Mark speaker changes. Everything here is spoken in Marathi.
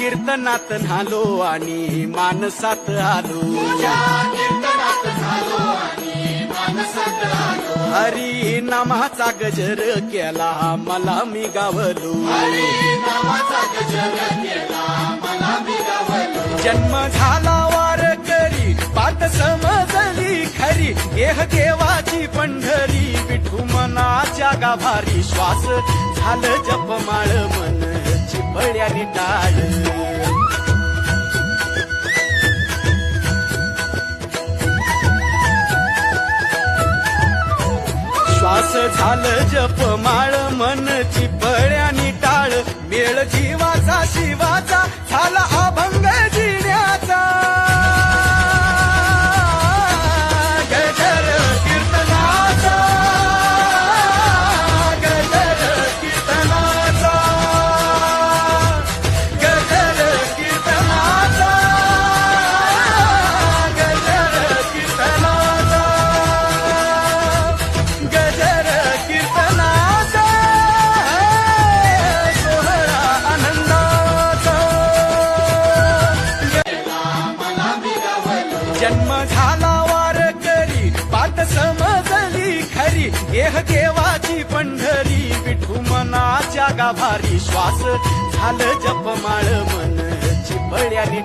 Speaker 1: कीर्तनात न्हालो आणि मानसात आलो हरी नामाचा गजर केला मला मी गावलो जन्म झाला वार करी पात समजली खरी देह देवाची पंढरी विठू मनाच्या गाभारी श्वास झालं जपमाळ मन चिपळ्याने टाळ श्वास झालं जपमाळ मन चिपळ्याने टाळ मेळ जीवाचा शिवाचा झाला अभंग जिण्याचा गजर कीर्तनाचा गजर कीर्तनाचा गजर कीर्तनाचा गजर कीर्तनाचा गजर कीर्तनाचा सोहळा आनंदाचा जन्म झाला वार करी पात समजली खरी देह देवाची पंढरी विठू मनाच्या गाभारी श्वास झालं जपमाळ मन चिपळ्याने